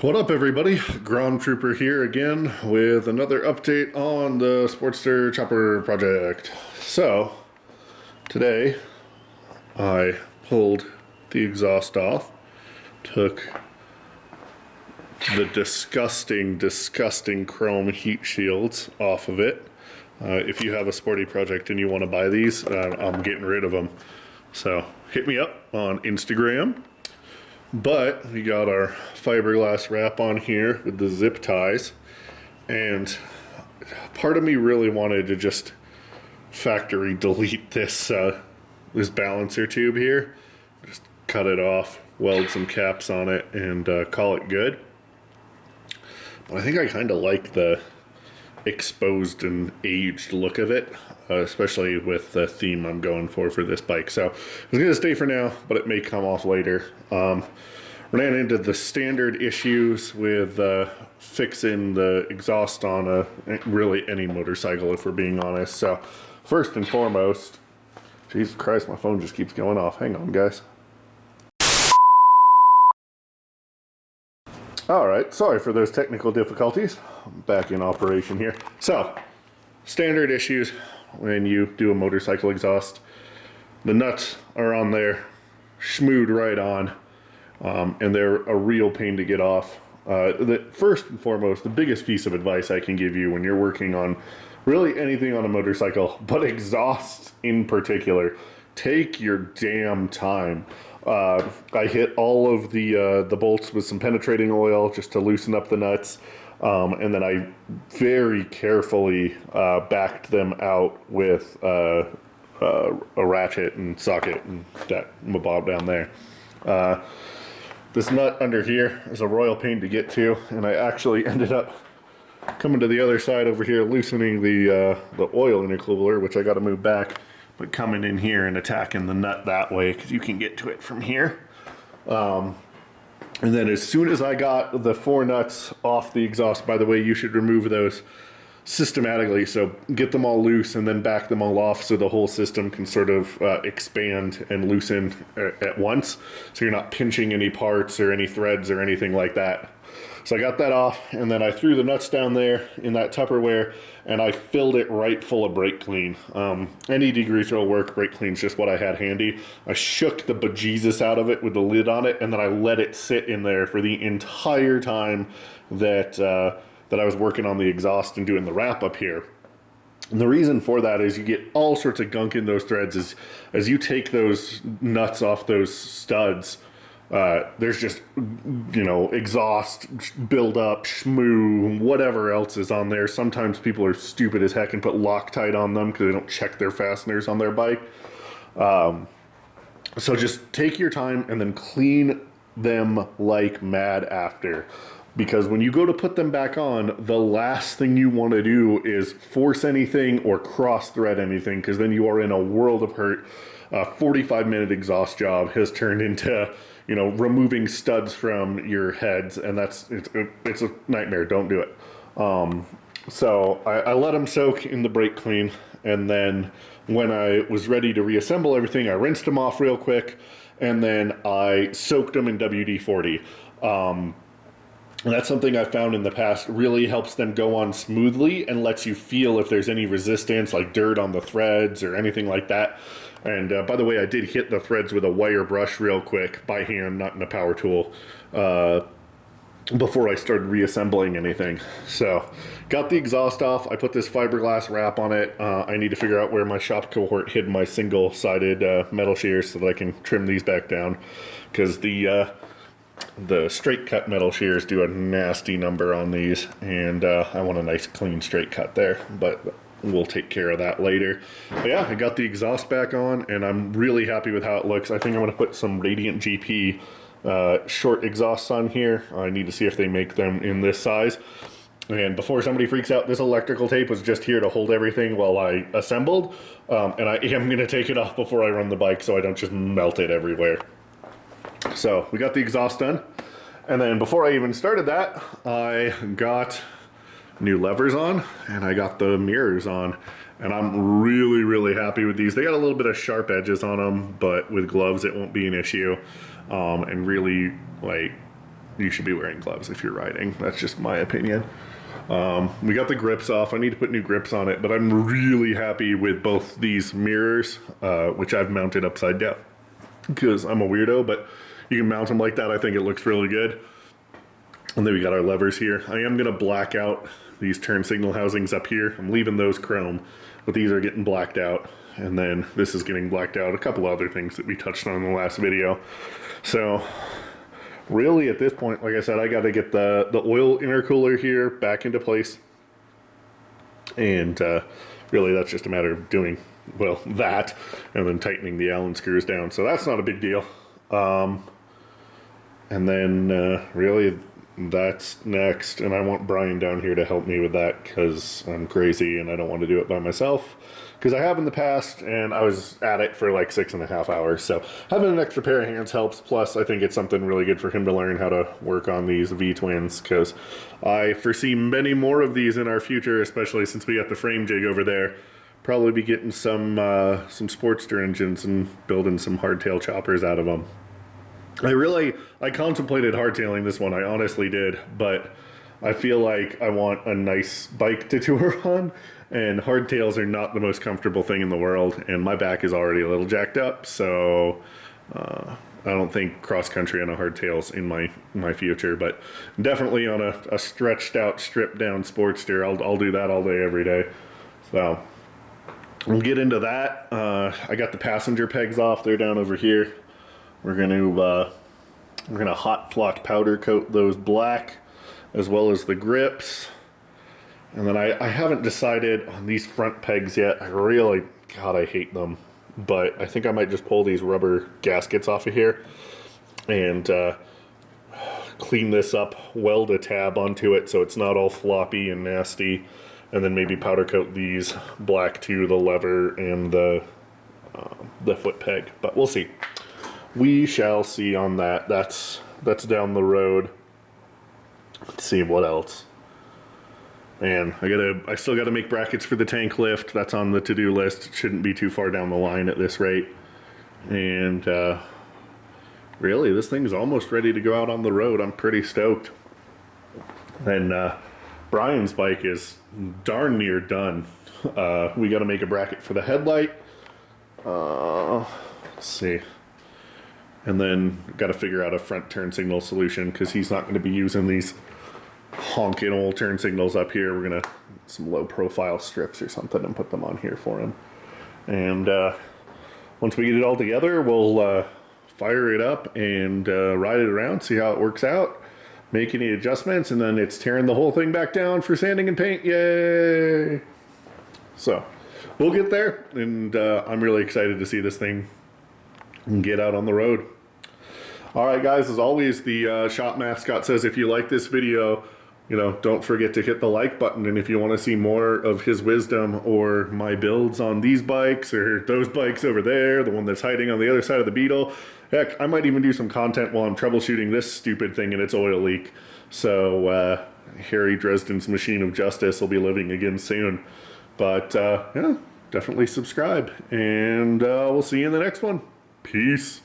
What up, everybody? Grom-trooper here again with another update on the Sportster chopper project. So, today I pulled the exhaust off, took the disgusting chrome heat shields off of it. If you have a Sporty project and you want to buy these, I'm getting rid of them. So, hit me up on Instagram. But we got our fiberglass wrap on here with the zip ties, and part of me really wanted to just factory delete this this balancer tube here, just cut it off, weld some caps on it, and call it good. But I think I kind of like the exposed and aged look of it, especially with the theme I'm going for this bike. So it's gonna stay for now, but it may come off later. Ran into the standard issues with fixing the exhaust on really any motorcycle, if we're being honest. So first and foremost, Jesus Christ, my phone just keeps going off. Hang on, guys. All right, sorry for those technical difficulties. I'm back in operation here. So, standard issues when you do a motorcycle exhaust. The nuts are on there, schmooed right on, and they're a real pain to get off. First and foremost, the biggest piece of advice I can give you when you're working on really anything on a motorcycle, but exhaust in particular, take your damn time. I hit all of the bolts with some penetrating oil just to loosen up the nuts, and then I very carefully backed them out with a ratchet and socket and that mabob down there. This nut under here is a royal pain to get to, and I actually ended up coming to the other side over here, loosening the oil intercooler, which I got to move back, but coming in here and attacking the nut that way, because you can get to it from here. And then as soon as I got the 4 nuts off the exhaust, by the way, you should remove those systematically, so get them all loose and then back them all off so the whole system can sort of expand and loosen at once, so you're not pinching any parts or any threads or anything like that. So I got that off, and then I threw the nuts down there in that Tupperware, and I filled it right full of brake clean. Any degreaser will work. Brake clean's just what I had handy. I shook the bejesus out of it with the lid on it, and then I let it sit in there for the entire time that I was working on the exhaust and doing the wrap up here. And the reason for that is you get all sorts of gunk in those threads as you take those nuts off those studs. There's just, exhaust build up, schmoo, whatever else is on there. Sometimes people are stupid as heck and put Loctite on them because they don't check their fasteners on their bike. So just take your time and then clean them like mad after. Because when you go to put them back on, the last thing you want to do is force anything or cross thread anything, because then you are in a world of hurt. 45-minute exhaust job has turned into, removing studs from your heads, and it's a nightmare. Don't do it. So I let them soak in the brake clean, and then when I was ready to reassemble everything, I rinsed them off real quick, and then I soaked them in WD-40. And that's something I found in the past really helps them go on smoothly and lets you feel if there's any resistance, like dirt on the threads or anything like that. And by the way, I did hit the threads with a wire brush real quick by hand, not in a power tool, before I started reassembling anything. So got the exhaust off. I put this fiberglass wrap on it. I need to figure out where my shop cohort hid my single-sided metal shears so that I can trim these back down, because the straight cut metal shears do a nasty number on these, and I want a nice clean straight cut there, but we'll take care of that later. But yeah, I got the exhaust back on, and I'm really happy with how it looks. I think I'm going to put some Radiant GP short exhausts on here. I need to see if they make them in this size. And before somebody freaks out, this electrical tape was just here to hold everything while I assembled, and I am going to take it off before I run the bike so I don't just melt it everywhere. So we got the exhaust done, and then before I even started that, I got new levers on and I got the mirrors on, and I'm really happy with these. They got a little bit of sharp edges on them, but with gloves it won't be an issue. And really, like, you should be wearing gloves if you're riding. That's just my opinion. We got the grips off. I need to put new grips on it, but I'm really happy with both these mirrors, which I've mounted upside down because I'm a weirdo, but you can mount them like that. I think it looks really good. And then we got our levers here. I am going to black out these turn signal housings up here. I'm leaving those chrome, but these are getting blacked out. And then this is getting blacked out. A couple other things that we touched on in the last video. So really at this point, like I said, I got to get the oil intercooler here back into place. And really that's just a matter of doing, well, that and then tightening the Allen screws down. So that's not a big deal. And then really that's next. And I want Brian down here to help me with that because I'm crazy and I don't want to do it by myself. Because I have in the past, and I was at it for like 6.5 hours. So having an extra pair of hands helps. Plus, I think it's something really good for him to learn how to work on these V-twins. Because I foresee many more of these in our future, especially since we got the frame jig over there. Probably be getting some Sportster engines and building some hardtail choppers out of them. I contemplated hardtailing this one. I honestly did, but I feel like I want a nice bike to tour on. And hardtails are not the most comfortable thing in the world, and my back is already a little jacked up, so I don't think cross-country on a hardtail's in my future, but definitely on a stretched-out, stripped-down Sportster, I'll do that all day, every day. So we'll get into that. I got the passenger pegs off; they're down over here. We're gonna hot flock powder coat those black, as well as the grips. And then I haven't decided on these front pegs yet. God, I hate them. But I think I might just pull these rubber gaskets off of here and clean this up, weld a tab onto it so it's not all floppy and nasty. And then maybe powder coat these black to the lever and the foot peg. But we'll see. We shall see on that. That's down the road. Let's see what else. Man, I still gotta make brackets for the tank lift. That's on the to-do list. It shouldn't be too far down the line at this rate. And really, this thing's almost ready to go out on the road. I'm pretty stoked. And Brian's bike is darn near done. We gotta make a bracket for the headlight. Let's see. And then gotta figure out a front turn signal solution because he's not gonna be using these honking old turn signals up here. We're gonna some low profile strips or something and put them on here for him. And once we get it all together, we'll fire it up and ride it around, see how it works out, make any adjustments, and then it's tearing the whole thing back down for sanding and paint. Yay! So we'll get there, and I'm really excited to see this thing get out on the road. All right, guys, as always, the shop mascot says if you like this video, don't forget to hit the like button. And if you want to see more of his wisdom or my builds on these bikes or those bikes over there, the one that's hiding on the other side of the Beetle, heck, I might even do some content while I'm troubleshooting this stupid thing and its oil leak. So Harry Dresden's machine of justice will be living again soon. But yeah, definitely subscribe. And we'll see you in the next one. Peace.